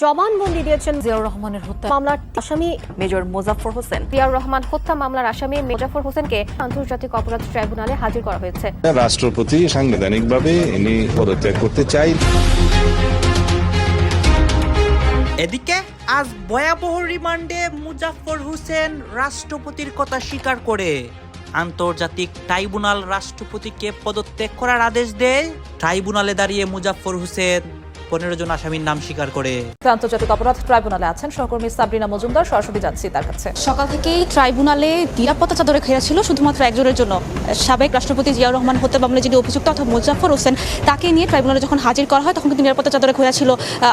জবানবন্দি দিয়েছেন জিয়াউর রহমানের হত্যা মামলার আসামি মেজর মোজাফফর হোসেন। জিয়াউর রহমান হত্যা মামলার আসামি মোজাফফর হোসেনকে আন্তর্জাতিক অপরাধ ট্রাইব্যুনালে হাজির করা হয়েছে। রাষ্ট্রপতি সাংবিধানিকভাবে ইনি পদত্যাগ করতে চাই। এদিকে আজ ভয়াবহ রিমান্ডে মোজাফফর হোসেন রাষ্ট্রপতির কথা স্বীকার করে আন্তর্জাতিক ট্রাইব্যুনাল রাষ্ট্রপতিকে পদত্যাগ করার আদেশ দেয়। ট্রাইব্যুনালে দাঁড়িয়ে মোজাফফর হোসেন 15 জন আসামির নাম স্বীকার করে। আন্তর্জাতিক অপরাধ ট্রাইব্যুনালে আছেন সহকর্মী সাবরিনা মজুমদার, সরাসরি যাচ্ছি তার কাছে। সকাল থেকেই ট্রাইব্যুনালে নিরাপত্তা চাদরে ঘেরা ছিল শুধুমাত্র একজনের জন্য। সাবেক রাষ্ট্রপতি জিয়াউর রহমান হত্যা মামলায় যিনি অভিযুক্ত অর্থাৎ মোজাফফর হোসেন, তাকে নিয়ে ট্রাইব্যুনালে যখন হাজির করা হয় তখন কিন্তু নিরাপত্তা চাদরে ঘেরা ছিল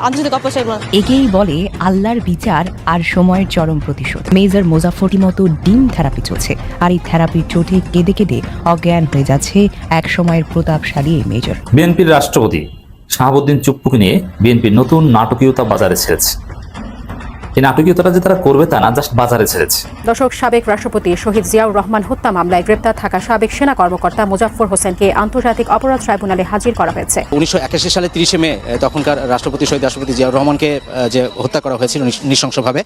আন্তর্জাতিক অপরাধ ট্রাইব্যুনাল। একেই বলে আল্লাহর বিচার আর সময়ের চরম প্রতিশোধ। মেজর মোজাফফরটি মতো ডিম থেরাপি চলছে, আর এই থেরাপির চোটে কেঁদে কেঁদে অজ্ঞান হয়ে যাচ্ছে এক সময়ের প্রতাপশালী এই মেজর। বিএনপির রাষ্ট্রপতি শাহাবুদ্দিন চুপ্পুকে নিয়ে বিএনপির নতুন নাটকীয়তা বাজারে ছেড়েছে। এই নাটকীয়তাটা যে তারা করবে তা না, জাস্ট বাজারে ছেড়েছে। দর্শক, সাবেক রাষ্ট্রপতি শহীদ জিয়াউর রহমান হত্যা মামলায় গ্রেপ্তার থাকা সাবেক সেনা কর্মকর্তা মোজাফফর হোসেনকে আন্তর্জাতিক অপরাধ ট্রাইব্যুনালে হাজির করা হয়েছে। 1981 সালে 30 মে তখনকার শহীদ রাষ্ট্রপতি জিয়াউর রহমানকে যে হত্যা করা হয়েছিল নৃশংসভাবে,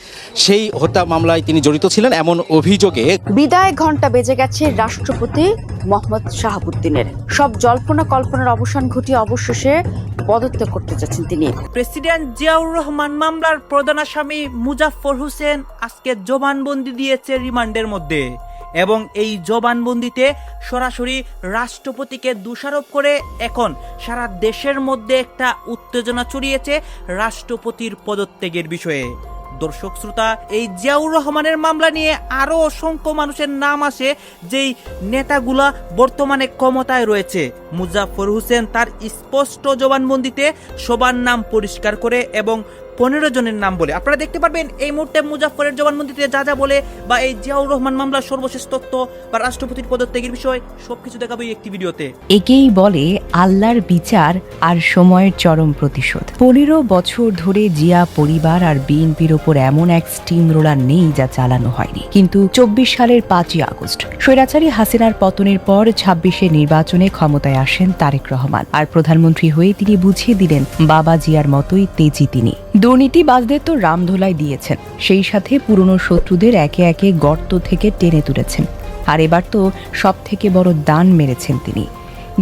সেই হত্যা মামলায় তিনি জড়িত ছিলেন এমন অভিযোগে বিদায় ঘণ্টা বেজে গেছে রাষ্ট্রপতি মোহাম্মদ শাহাবুদ্দিনের। সব জল্পনা কল্পনার অবসান ঘটিয়ে অবশেষে পদত্যাগ করতে যাচ্ছেন তিনি। প্রেসিডেন্ট জিয়াউর রহমান মামলার প্রধান আসামি মোজাফফর হোসেন আজকে জবানবন্দি দিয়েছে রিমান্ডের মধ্যে, এবং এই জবানবন্দিতে সরাসরি রাষ্ট্রপতিকে দোষারোপ করে এখন সারা দেশের মধ্যে একটা উত্তেজনা ছড়িয়েছে রাষ্ট্রপতির পদত্যাগের বিষয়ে। দর্শক শ্রোতা, এই জিয়াউর রহমানের মামলা নিয়ে আরো অসংখ্য মানুষের নাম আসে যেই নেতাগুলা বর্তমানে ক্ষমতায় রয়েছে। মোজাফফর হোসেন তার স্পষ্ট জবানবন্দিতে সবার নাম পরিষ্কার করে এবং 15 জনের নাম বলে। আপনারা দেখতে পারবেন এই মুহূর্তে মুজাফফরের জবানবন্দিতে যা যা বলে, বা এই জিয়াউর রহমান মামলার সর্বশেষ তথ্য বা রাষ্ট্রপতির পদত্যাগের বিষয় সবকিছু দেখাবো এই একটি ভিডিওতে। একেই বলে আল্লাহর বিচার আর সময়ের চরম প্রতিশোধ। 15 বছর ধরে জিয়া পরিবার আর বিএনপির ওপর এমন এক স্টিম রোলার নেই যা চালানো হয়নি। কিন্তু 24 সালের 5ই আগস্ট স্বৈরাচারী হাসিনার পতনের পর 26-এ নির্বাচনে ক্ষমতায় আসেন তারেক রহমান, আর প্রধানমন্ত্রী হয়ে তিনি বুঝিয়ে দিলেন বাবা জিয়ার মতোই তেজি তিনি। দুর্নীতিবাজদের তো রামধোলাই দিয়েছেন, সেই সাথে পুরনো শত্রুদের একে একে গর্ত থেকে টেনে তুলেছেন, আর এবার তো সব থেকে বড় দান মেরেছেন তিনি।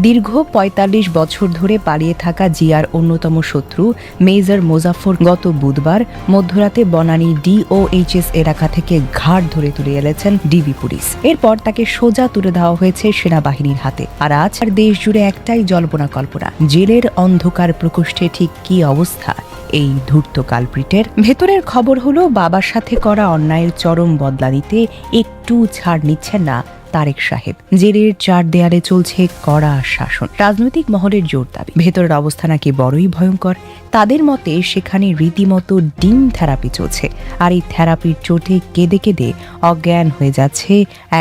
দীর্ঘ 45 বছর ধরে পালিয়ে থাকা জিয়ার অন্যতম শত্রু মেজর মোজাফফর গত বুধবার মধ্যরাতে বনানী DOHS এলাকা থেকে ঘাট ধরে তুলে এনেছেন ডিবি পুলিশ। এরপর তাকে সোজা তুলে দেওয়া হয়েছে সেনাবাহিনীর হাতে। আর আজ আর দেশ জুড়ে একটাই জল্পনা কল্পনা, জেলের অন্ধকার প্রকোষ্ঠে ঠিক কি অবস্থা এই ধূর্ত কালপ্রিটের। ভেতরের খবর হলো বাবার সাথে করা অন্যায়ের চরম বদলা নিতে একটু ছাড় নিচ্ছেন না তারেক সাহেব। জেলের 4 দেয়ালে চলছে কড়া শাসন। রাজনৈতিক মহলের জোর দাবি ভেতরের অবস্থা নাকি বড়ই ভয়ঙ্কর। তাদের মতে সেখানে রীতিমতো ডিম থেরাপি চলছে, আর এই থেরাপির চোটে কেঁদে কেঁদে অজ্ঞান হয়ে যাচ্ছে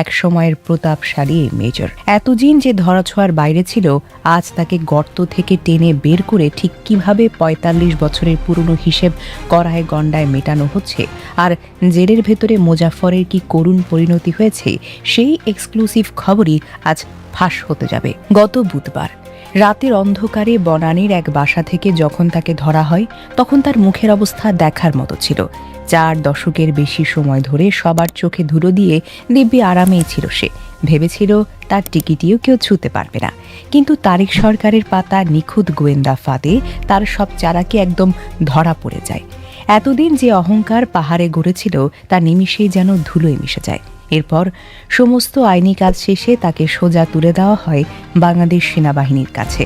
এক সময়ের প্রতাপশালী মেজর। এতদিন যে ধরাছোঁয়ার বাইরে ছিল, আজ তাকে গর্ত থেকে টেনে বের করে ঠিক কিভাবে 45 বছরের পুরনো হিসেব কড়ায় গন্ডায় মেটানো হচ্ছে, আর জেলের ভেতরে মোজাফফরের কি করুণ পরিণতি হয়েছে, সেই এক্সক্লুসিভ খবরই আজ ফাঁস হতে যাবে। গত বুধবার রাতের অন্ধকারে বনানীর এক বাসা থেকে যখন তাকে ধরা হয়, তখন তার মুখের অবস্থা দেখার মতো ছিল। 4 দশকের বেশি সময় ধরে সবার চোখে ধুলো দিয়ে দিব্যি আরামেই ছিল সে। ভেবেছিল তার টিকিটিও কেউ ছুঁতে পারবে না, কিন্তু তারেক সরকারের পাতা নিখুঁত গোয়েন্দা ফাঁদে তার সব চালাকি একদম ধরা পড়ে যায়। এতদিন যে অহংকার পাহাড়ে গড়েছিল তা নিমিষেই যেন ধুলোয় মিশে যায়। এরপর সমস্ত আইনি কাজ শেষে তাকে সোজা তুলে দেওয়া হয় বাংলাদেশ সেনাবাহিনীর কাছে,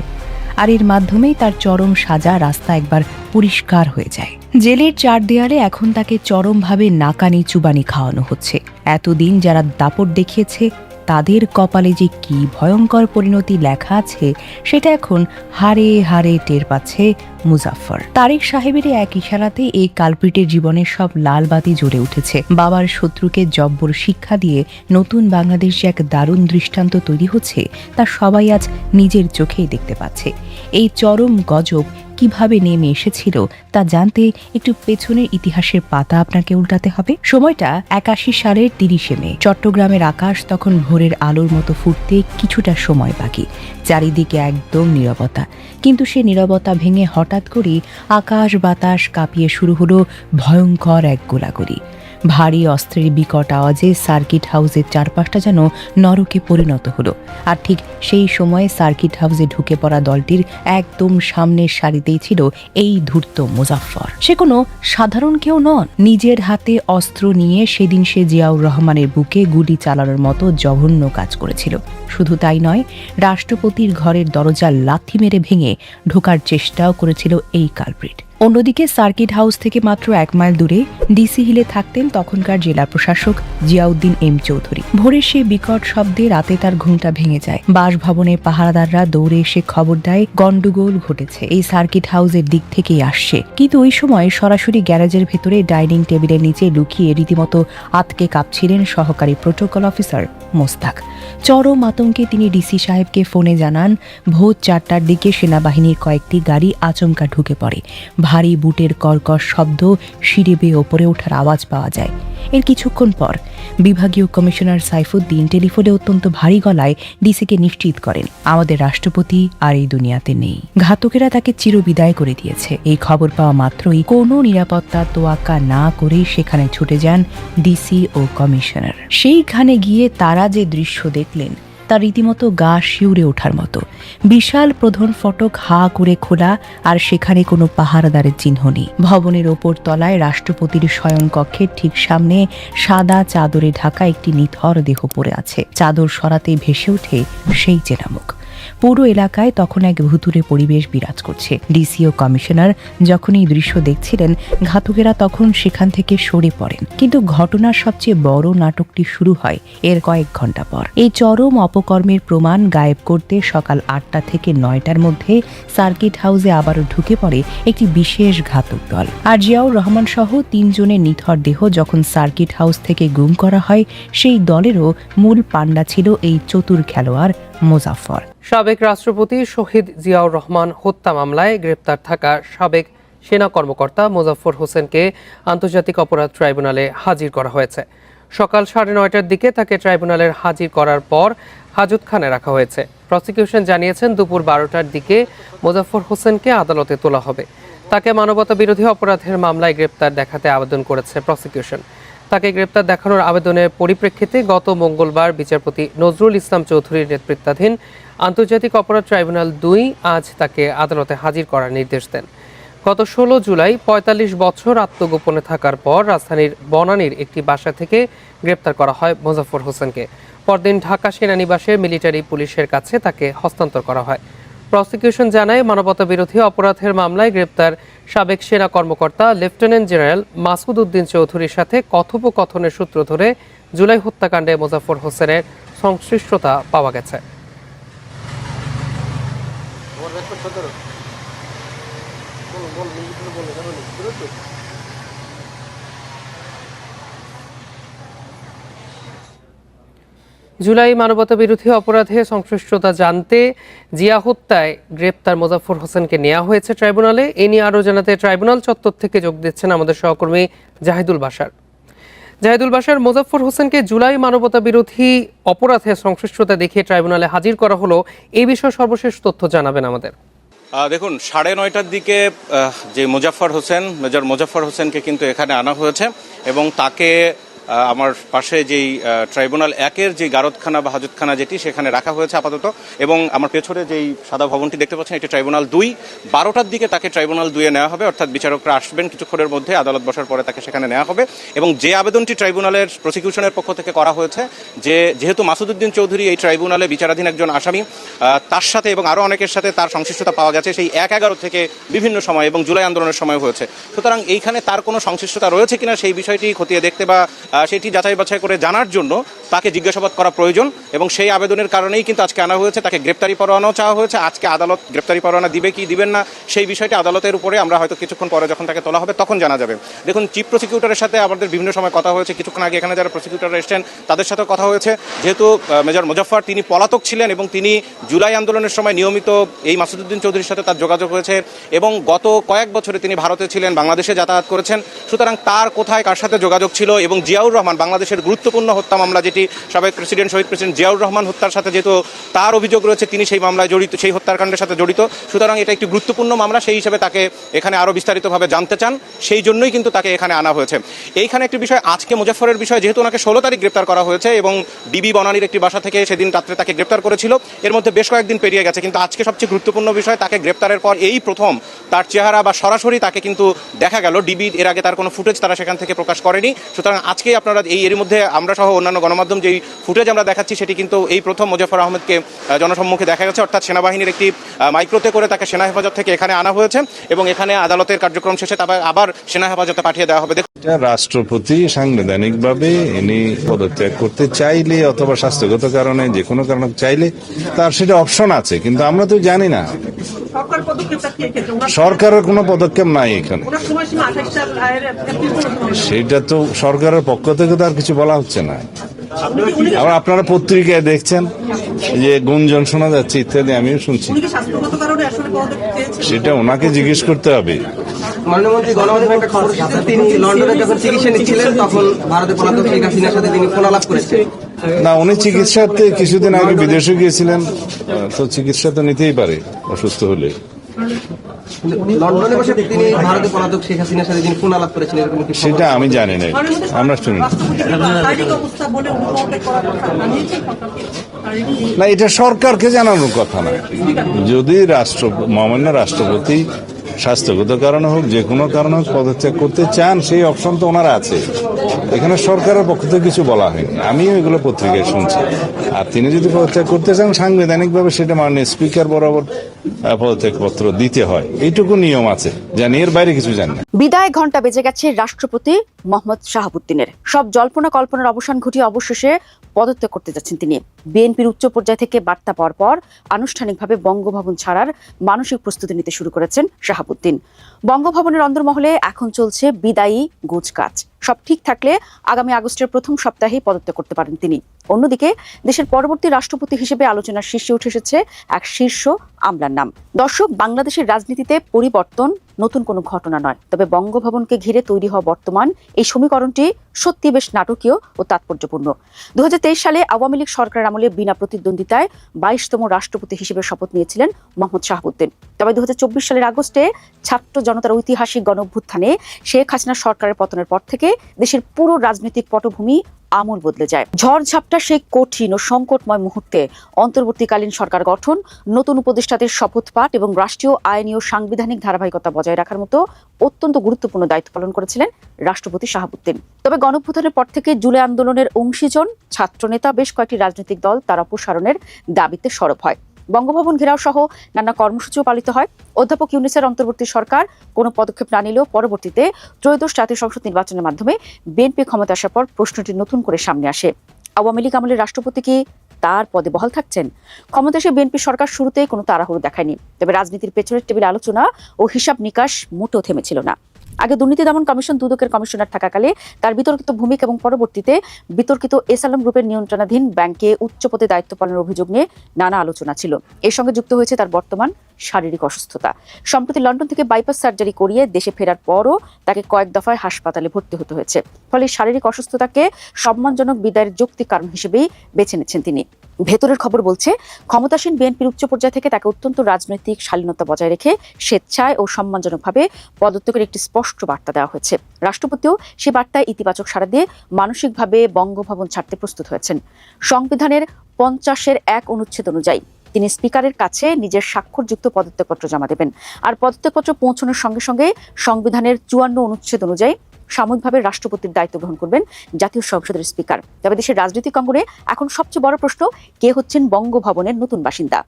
আর এর মাধ্যমেই তার চরম সাজা রাস্তা একবার পরিষ্কার হয়ে যায়। জেলের 4 দেয়ালে এখন তাকে চরমভাবে নাকানি চুবানি খাওয়ানো হচ্ছে। এতদিন যারা দাপট দেখিয়েছে তাদের কপালে যে কি ভয়ঙ্কর পরিণতি লেখা আছে, সেটা এখন হাড়ে হাড়ে টের পাচ্ছে মুজাফফর। তারেক সাহেবের এক ইশারাতে এই কালপ্রিটের জীবনের সব লাল বাতি জ্বলে উঠেছে। বাবার শত্রুকে জব্বর শিক্ষা দিয়ে নতুন বাংলাদেশ যে এক দারুণ দৃষ্টান্ত তৈরি হচ্ছে, তা সবাই আজ নিজের চোখেই দেখতে পাচ্ছে। এই চরম গজব কিভাবে নেমে এসেছিল তা জানতে একটু পেছনের ইতিহাসের পাতা আপনাকে উল্টাতে হবে। সময়টা 81 সালের 30 মে। চট্টগ্রামের আকাশ তখন ভোরের আলোর মতো ফুটতে কিছুটা সময় বাকি। চারিদিকে একদম নীরবতা, কিন্তু সে নীরবতা ভেঙে হঠাৎ করে আকাশ বাতাস কাঁপিয়ে শুরু হলো ভয়ঙ্কর এক গোলাগুলি। ভারী অস্ত্রের বিকট আওয়াজে সার্কিট হাউসের চারপাশটা যেন নরকে পরিণত হলো। আর ঠিক সেই সময়ে সার্কিট হাউসে ঢুকে পড়া দলটির একদম সামনের সারিতেই ছিল এই ধূর্ত মোজাফফর। সে কোনো সাধারণ কেউ নন। নিজের হাতে অস্ত্র নিয়ে সেদিন সে জিয়াউর রহমানের বুকে গুলি চালানোর মতো জঘন্য কাজ করেছিল। শুধু তাই নয়, রাষ্ট্রপতির ঘরের দরজা লাথি মেরে ভেঙে ঢোকার চেষ্টাও করেছিল এই কালপ্রিট। অন্যদিকে সার্কিট হাউস থেকে মাত্র 1 মাইল দূরে ডিসি হিলে থাকতেন তখনকার জেলা প্রশাসক জিয়াউদ্দিন এম চৌধুরী। ভোরের সেই বিকট শব্দে রাতে তার ঘুমটা ভেঙে যায়। বাসভবনের পাহারাদাররা দৌড়ে এসে খবর দেয় গন্ডগোল ঘটেছে, এই সার্কিট হাউসের দিক থেকেই আসছে। কিন্তু ওই সময় সরাসরি গ্যারেজের ভেতরে ডাইনিং টেবিলের নিচে লুকিয়ে রীতিমতো আতকে কাঁপছিলেন সহকারী প্রোটোকল অফিসার মোস্তাক। চরম আতঙ্কে তিনি ডিসি সাহেবকে ফোনে জানান ভোর 4টার দিকে সেনাবাহিনীর কয়েকটি গাড়ি আচমকা ঢুকে পড়ে। ভারী বুটের কর্কশ শব্দ, সিঁড়ি বেয়ে ওপরে ওঠার আওয়াজ পাওয়া যায়। এর কিছুক্ষণ পর বিভাগীয় কমিশনার সাইফুদ্দিন টেলিফোনে অত্যন্ত ভারী গলায় ডিসিকে নিশ্চিত করেন আমাদের রাষ্ট্রপতি আর এই দুনিয়াতে নেই। ঘাতকেরা তাকে চিরবিদায় করে দিয়েছে। এই খবর পাওয়া মাত্রই কোনো নিরাপত্তা তোয়াক্কা না করেই সেখানে ছুটে যান ডিসি ও কমিশনার। সেইখানে গিয়ে তারা যে দৃশ্য দেখলেন তা রীতিমতো গা শিউরে ওঠার মতো। বিশাল প্রধান ফটক হা করে খোলা, আর সেখানে কোনো পাহারাদারের চিহ্ন নেই। ভবনের ওপর তলায় রাষ্ট্রপতির শয়নকক্ষের ঠিক সামনে সাদা চাদরে ঢাকা একটি নিথর দেহ পড়ে আছে। চাদর সরাতেই ভেসে ওঠে সেই চেনামুখ। পুরো এলাকায় তখন এক ভুতুরে পরিবেশ বিরাজ করছে। ডিসি ও কমিশনার যখন এই দৃশ্য দেখছিলেন, ঘাতকেরা তখন সেখান থেকে সরে পড়েন। কিন্তু ঘটনার সবচেয়ে বড় নাটকটি শুরু হয় এর কয়েক ঘন্টা পর। এই চরম অপকর্মের প্রমাণ গায়েব করতে সকাল 8টা থেকে 9টার মধ্যে সার্কিট হাউসে আবারও ঢুকে পড়ে একটি বিশেষ ঘাতক দল। আর জিয়াউর রহমান সহ 3 জনের নিথর দেহ যখন সার্কিট হাউস থেকে গুম করা হয়, সেই দলেরও মূল পাণ্ডা ছিল এই চতুর খেলোয়াড় মোজাফফর। সাবেক রাষ্ট্রপতি শহীদ জিয়াউর রহমান হত্যা মামলায় গ্রেপ্তার থাকা সাবেক সেনা কর্মকর্তা মোজাফফর হোসেনকে আন্তর্জাতিক অপরাধ ট্রাইব্যুনালে হাজির করা হয়েছে। সকাল 9:30টার দিকে তাকে ট্রাইব্যুনালের হাজির করার পর হাজতখানে রাখা হয়েছে। প্রসিকিউশন জানিয়েছেন দুপুর 12টার দিকে মোজাফফর হোসেনকে আদালতে তোলা হবে। তাকে মানবতা বিরোধী অপরাধের মামলায় গ্রেপ্তার দেখাতে আবেদন করেছে প্রসিকিউশন। তাকে গ্রেপ্তার দেখানোর আবেদনের পরিপ্রেক্ষিতে গত মঙ্গলবার বিচারপতি নজরুল ইসলাম চৌধুরীর নেতৃত্বাধীন আন্তর্জাতিক অপরাধ ট্রাইব্যুনাল 2 আজ তাকে আদালতে হাজির করার নির্দেশ দেন। গত 16 জুলাই 45 বছর আত্মগোপনে থাকার পর রাজধানীর বনানীর একটি বাসা থেকে গ্রেপ্তার করা হয় মোজাফফর হোসেনকে। পরদিন ঢাকা সেনানিবাসের মিলিটারি পুলিশের কাছে তাকে হস্তান্তর করা হয়। প্রসিকিউশন জানায়, মানবতা বিরোধী অপরাধের মামলায় গ্রেপ্তার সাবেক সেনা কর্মকর্তা লেফটেন্যান্ট জেনারেল মাসুদ উদ্দিন চৌধুরীর সাথে কথোপকথনের সূত্র ধরে জুলাই হত্যাকাণ্ডে মোজাফফর হোসেনের সংশ্লিষ্টতা পাওয়া গেছে। জুলাই মানবতা বিরোধী অপরাধে সংশ্লিষ্টতা জানতে জিয়া হত্যায় গ্রেপ্তার মোজাফফর হোসেনকে নেওয়া হয়েছে ট্রাইব্যুনালে। এ নিয়ে আরও জানাতে ট্রাইব্যুনাল চত্বর থেকে যোগ দিচ্ছেন আমাদের সহকর্মী জাহিদুল বাশার। জাহিদুল বাশার, মোজাফফর হোসেনকে জুলাই মানবতা বিরোধী অপরাধে সংশ্লিষ্টতা দেখিয়ে ট্রাইব্যুনালে হাজির করা হলো, এই বিষয়ে সর্বশেষ তথ্য জানাবেন আমাদের। দেখুন, 9:30টার দিকে যে মেজর মোজাফফর হোসেনকে কিন্তু এখানে আনা হয়েছে এবং তাকে আমার পাশে যেই ট্রাইব্যুনাল 1-এর যে গারদখানা বা হাজতখানা যেটি সেখানে রাখা হয়েছে আপাতত, এবং আমার পেছনে যেই সাদা ভবনটি দেখতে পাচ্ছেন এটি ট্রাইব্যুনাল 2। 12টার দিকে তাকে ট্রাইব্যুনাল 2-এ নেওয়া হবে, অর্থাৎ বিচারকরা আসবেন কিছুক্ষণের মধ্যে, আদালত বসার পরে তাকে সেখানে নেওয়া হবে। এবং যে আবেদনটি ট্রাইব্যুনালের প্রসিকিউশনের পক্ষ থেকে করা হয়েছে, যে যেহেতু মাসুদ উদ্দিন চৌধুরী এই ট্রাইব্যুনালে বিচারাধীন একজন আসামি, তার সাথে এবং আরও অনেকের সাথে তার সংশ্লিষ্টতা পাওয়া গেছে সেই 1/11 থেকে বিভিন্ন সময় এবং জুলাই আন্দোলনের সময় হয়েছে। সুতরাং এইখানে তার কোনো সংশ্লিষ্টতা রয়েছে কিনা সেই বিষয়টি খতিয়ে দেখতে বা সেটি যাচাই বাছাই করে জানার জন্য তাকে জিজ্ঞাসাবাদ করা প্রয়োজন এবং সেই আবেদনের কারণেই কিন্তু আজকে আনা হয়েছে। তাকে গ্রেপ্তারি পরোয়ানাও চাওয়া হয়েছে। আজকে আদালত গ্রেপ্তারি পরোয়ানা দিবে কি দিবেন না সেই বিষয়টি আদালতের উপরে আমরা হয়তো কিছুক্ষণ পরে যখন তাকে তোলা হবে তখন জানা যাবে। দেখুন, চিফ প্রসিকিউটরের সাথে আমাদের বিভিন্ন সময় কথা হয়েছে, কিছুক্ষণ আগে এখানে যারা প্রসিকিউটর এসেছেন তাদের সাথেও কথা হয়েছে। যেহেতু মেজর মোজাফফর তিনি পলাতক ছিলেন এবং তিনি জুলাই আন্দোলনের সময় নিয়মিত এই মাসুদউদ্দিন চৌধুরীর সাথে তার যোগাযোগ হয়েছে এবং গত কয়েক বছরে তিনি ভারতে ছিলেন, বাংলাদেশে যাতায়াত করেছেন। সুতরাং তার কোথায় কার সাথে যোগাযোগ ছিল এবং জিয়াউর রহমান বাংলাদেশের গুরুত্বপূর্ণ হত্যা মামলা যেটি সাবেক শহীদ প্রেসিডেন্ট জিয়াউর রহমান হত্যার সাথে যেহেতু তার অভিযোগ রয়েছে, তিনি সেই মামলায় জড়িত, সেই হত্যাকাণ্ডের সাথে জড়িত। সুতরাং এটা একটি গুরুত্বপূর্ণ মামলা, সেই হিসেবে তাকে এখানে আরও বিস্তারিতভাবে জানতে চান, সেই জন্যই কিন্তু তাকে এখানে আনা হয়েছে। এইখানে একটি বিষয়, আজকে মোজাফফরের বিষয়, যেহেতু ওনাকে 16 তারিখ গ্রেপ্তার করা হয়েছে এবং ডিবি বনানীর একটি বাসা থেকে সেদিন রাত্রে তাকে গ্রেপ্তার করেছিল, এর মধ্যে বেশ কয়েকদিন পেরিয়ে গেছে, কিন্তু আজকে সবচেয়ে গুরুত্বপূর্ণ বিষয় তাকে গ্রেপ্তারের পর এই প্রথম তার চেহারা বা সরাসরি তাকে কিন্তু দেখা গেল। ডিবি এর আগে তার কোনো ফুটেজ তারা সেখান থেকে প্রকাশ করেনি। সুতরাং আজকেই আপনারা এর মধ্যে আমরা সহ অন্যান্য গণমাধ্যম যেই ফুটেজ আমরা দেখাচ্ছি সেটি কিন্তু এই প্রথম মোজাফফর আহমেদকে জনসম্মুখে দেখা গেছে, অর্থাৎ সেনাবাহিনীর একটি মাইক্রোতে করে তাকে সেনা হেফাজত থেকে এখানে আনা হয়েছে এবং এখানে আদালতের কার্যক্রম শেষে তারপর আবার সেনা হেফাজতে পাঠিয়ে দেওয়া হবে। রাষ্ট্রপতি সাংবিধানিকভাবে ইনি পদত্যাগ করতে চাইলে অথবা স্বাস্থ্যগত কারণে যে কোনো কারণে চাইলে তার সেটা অপশন আছে, কিন্তু আমরা তো জানি না। সরকারের কোনো পদক্ষেপ নাই এখানে, সেটা তো সরকারের পক্ষ থেকে তো আর কিছু বলা হচ্ছে না। আবার আপনারা পত্রিকায় দেখছেন যে গুঞ্জন শোনা যাচ্ছে ইত্যাদি, আমিও শুনছি। সেটা ওনাকে জিজ্ঞেস করতে হবে। মাননীয় গণমাধ্যমে একটা খবর এসেছে, তিনি লন্ডনে যখন চিকিৎসা নিচ্ছিলেন তখন ভারতে পলাতক শেখ হাসিনার সাথে তিনি ফোনালাপ করেছেন। না, উনি চিকিৎসাতে কিছুদিন আগে বিদেশে গিয়েছিলেন, তো চিকিৎসা তো নিতেই পারে অসুস্থ হলে। লন্ডনে বসে তিনি ভারতে পলাতক শেখ হাসিনার সাথে তিনি ফোনালাপ করেছেন, এরকম সেটা আমি জানি না, আমরা শুনি না। এটা সরকারকে জানানোর কথা না। যদি মহামান্য রাষ্ট্রপতি স্বাস্থ্যগত কারণে হোক যে কোনো কারণে হোক পদত্যাগ করতে চান, সেই অপশন তো ওনার আছে। এখানে সরকারের পক্ষ থেকে কিছু বলা হয়নি, আমিও এগুলো পত্রিকায় শুনছি। আর তিনি যদি পদত্যাগ করতে চান সাংবিধানিকভাবে সেটা মাননীয় স্পিকার বরাবর পদত্যাগপত্র দিতে হয়, এইটুকু নিয়ম আছে, জানি, এর বাইরে কিছু জানি না। বিদায় ঘণ্টা বেজে গেছে রাষ্ট্রপতি মোহাম্মদ শাহাবুদ্দিনের। সব জল্পনা কল্পনার অবসান ঘটিয়ে অবশেষে পদত্যাগ করতে যাচ্ছেন তিনি। বিএনপির উচ্চ পর্যায় থেকে বার্তা পাওয়ার পর আনুষ্ঠানিকভাবে বঙ্গভবন ছাড়ার মানসিক প্রস্তুতি নিতে শুরু করেছেন শাহাবুদ্দিন। বঙ্গভবনের অন্দরমহলে এখন চলছে বিদায়ী গোছগাছ। সব ঠিক থাকলে আগামী আগস্টের প্রথম সপ্তাহেই পদত্যাগ করতে পারেন তিনি। অন্যদিকে দেশের পরবর্তী রাষ্ট্রপতি হিসেবে আলোচনার শীর্ষে উঠে এসেছে এক শীর্ষ আমলার নাম। দর্শক, বাংলাদেশের রাজনীতিতে পরিবর্তন নতুন কোনো ঘটনা নয়, তবে বঙ্গভবনকে ঘিরে তৈরি হওয়া বর্তমান এই সমীকরণটি সত্যি বেশ নাটকীয় ও তাৎপর্যপূর্ণ। 2023 সালে আওয়ামী লীগ সরকারের আমলে বিনা প্রতিদ্বন্দ্বিতায় 22তম রাষ্ট্রপতি হিসেবে শপথ নিয়েছিলেন মোহাম্মদ শাহাবুদ্দিন। তবে 2024 সালের আগস্টে ছাত্র জনতার ঐতিহাসিক গণঅভ্যুত্থানে শেখ হাসিনা সরকারের পতনের পর থেকে দেশের পুরো রাজনৈতিক পটভূমি আমূল বদলে যায়। ঝড়ঝাপটা সেই কঠিন ও সংকটময় মুহূর্তে অন্তর্বর্তীকালীন সরকার গঠন, নতুন উপদেষ্টাদের শপথ পাঠ এবং রাষ্ট্রীয় আইনি ও সাংবিধানিক ধারাবাহিকতা বজায় রাখার মতো অত্যন্ত গুরুত্বপূর্ণ দায়িত্ব পালন করেছিলেন রাষ্ট্রপতি শাহাবুদ্দিন। তবে গণঅভ্যুত্থানের পর থেকে জুলাই আন্দোলনের অংশীজন ছাত্রনেতা বেশ কয়েকটি রাজনৈতিক দল তার অপসারণের দাবিতে সরব হয়। বঙ্গভবন ঘেরাও সহ নানা কর্মসূচিও পালিত হয়। অধ্যাপক ইউনূসের অন্তর্বর্তী সরকার কোনো পদক্ষেপ না নিলেও পরবর্তীতে ত্রয়োদশ জাতীয় সংসদ নির্বাচনের মাধ্যমে বিএনপি ক্ষমতা আসার পর প্রশ্নটি নতুন করে সামনে আসে। আওয়ামী লীগ আমলের রাষ্ট্রপতি কি তার পদে বহাল থাকছেন? ক্ষমতা এসে বিএনপি সরকার শুরুতেই কোনো তাড়াহুড়ো দেখায়নি, তবে রাজনীতির পেছনের টেবিল আলোচনা ও হিসাব নিকাশ মোটেও থেমেছিল না। আগে দুর্নীতি দমন কমিশন দুদকের কমিশনার থাকাকালে তার বিতর্কিত ভূমিকা এবং পরবর্তীতে বিতর্কিত এসালাম গ্রুপের নিয়ন্ত্রণাধীন ব্যাংকে উচ্চ পদে দায়িত্ব পালনের অভিযোগ নিয়ে নানা আলোচনা ছিল। এর সঙ্গে যুক্ত হয়েছে তার বর্তমান শারীরিক অসুস্থতা। সম্প্রতি লন্ডন থেকে বাইপাস সার্জারি করিয়ে দেশে ফেরার পরও তাকে কয়েক দফায় হাসপাতালে ভর্তি হতে হয়েছে। ফলে শারীরিক অসুস্থতাকে সম্মানজনক বিদায়ের যৌক্তিক কারণ হিসেবেই বেছে নিচ্ছেন তিনি। ভেতরের খবর বলছে, ক্ষমতাসীন বিএনপির উচ্চ পর্যায় থেকে তাকে অত্যন্ত রাজনৈতিক শালীনতা বজায় রেখে স্বেচ্ছায় ও সম্মানজনকভাবে পদত্যাগের একটি স্পষ্ট বার্তা দেওয়া হয়েছে। রাষ্ট্রপতিও সে বার্তায় ইতিবাচক সাড়া দিয়ে মানসিকভাবে বঙ্গভবন ছাড়তে প্রস্তুত হয়েছেন। সংবিধানের 50-1 অনুচ্ছেদ অনুযায়ী তিনি স্পিকারের কাছে নিজের স্বাক্ষরযুক্ত পদত্যাগপত্র জমা দেবেন। আর পদত্যাগপত্র পৌঁছানোর সঙ্গে সঙ্গে সংবিধানের 54 অনুচ্ছেদ অনুযায়ী সাময়িকভাবে রাষ্ট্রপতির দায়িত্ব গ্রহণ করবেন জাতীয় সংসদের স্পিকার। তবে দেশের রাজনৈতিক অঙ্গনে এখন সবচেয়ে বড় প্রশ্ন, কে হচ্ছেন বঙ্গভবনের নতুন বাসিন্দা?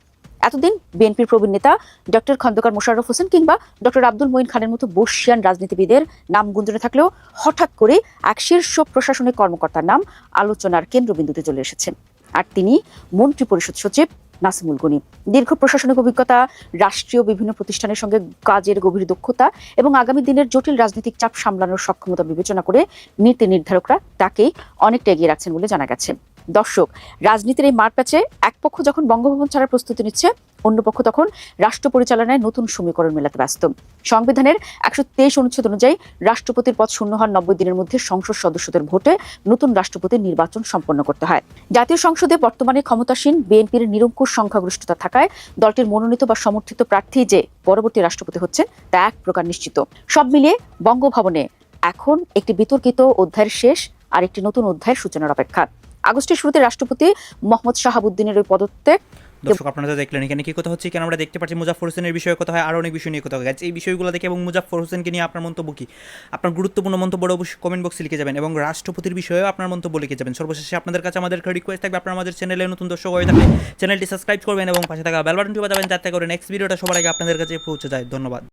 এতদিন বিএনপির প্রবীণ নেতা ডক্টর খন্দকার মোশাররফ হোসেন কিংবা ডক্টর আব্দুল মঈন খানের মতো বর্ষিয়ান রাজনীতিবিদের নাম গুঞ্জনে থাকলেও হঠাৎ করে এক শীর্ষ প্রশাসনিক কর্মকর্তার নাম আলোচনার কেন্দ্রবিন্দুতে চলে এসেছেন। আর তিনি মন্ত্রী পরিষদ সচিব নাসিমুল গনি। দীর্ঘ প্রশাসনিক অভিজ্ঞতা, রাষ্ট্রীয় বিভিন্ন প্রতিষ্ঠানের সঙ্গে কাজের গভীর দক্ষতা এবং আগামী দিনের জটিল রাজনৈতিক চাপ সামলানোর সক্ষমতা বিবেচনা করে নীতি নির্ধারকরা তাকেই অনেকটা এগিয়ে রাখছেন বলে জানা গেছে। দর্শক, রাজনীতির এই মারপ্যাচে এক পক্ষ যখন বঙ্গভবন ছাড়ার প্রস্তুতি নিচ্ছে, অন্য পক্ষ তখন রাষ্ট্র পরিচালনায় নতুন সমীকরণ মেলাতে ব্যস্ত। সংবিধানের 123 অনুচ্ছেদ অনুযায়ী রাষ্ট্রপতির পদ শূন্য হওয়ার 90 দিনের মধ্যে সংসদ সদস্যদের ভোটে নতুন রাষ্ট্রপতির নির্বাচন সম্পন্ন করতে হয়। জাতীয় সংসদে বর্তমানে ক্ষমতাসীন বিএনপির নিরঙ্কুশ সংখ্যাগরিষ্ঠতা থাকায় দলটির মনোনীত বা সমর্থিত প্রার্থী যে পরবর্তী রাষ্ট্রপতি হচ্ছেন তা এক প্রকার নিশ্চিত। সব মিলিয়ে বঙ্গভবনে এখন একটি বিতর্কিত অধ্যায়ের শেষ আর একটি নতুন অধ্যায়ের সূচনার অপেক্ষা। আগস্টের শুরুতে রাষ্ট্রপতি মোহাম্মদ শাহাবুদ্দিনের ওই পদত্যাগ। দর্শক, আপনারা তো দেখলেন এখানে কি কথা হচ্ছে, কেন আমরা দেখতে পাচ্ছি মুজাফফর হোসেনের বিষয়ে কথা হয়, আরও অনেক বিষয় নিয়ে কথা হয়। এই বিষয়গুলো দেখে এবং মুজাফফর হোসেনকে নিয়ে আপনার মন্তব্য কি, আপনার গুরুত্বপূর্ণ মন্তব্য অবশ্যই কমেন্ট বক্সে লিখে যাবেন এবং রাষ্ট্রপতির বিষয়েও আপনার মন্তব্য লিখে যাবেন। সর্বশেষে আপনাদের কাছে আমাদের রিকোয়েস্ট থাকবে, আপনারা আমাদের চ্যানেলে নতুন দর্শক হয়ে থাকলে চ্যানেলটি সাবস্ক্রাইব করবেন এবং পাশে থাকা বেল বাটনটি বাজাবেন যাতে করে নেক্সট ভিডিওটা সবার আগে আপনাদের কাছে পৌঁছে যায়। ধন্যবাদ।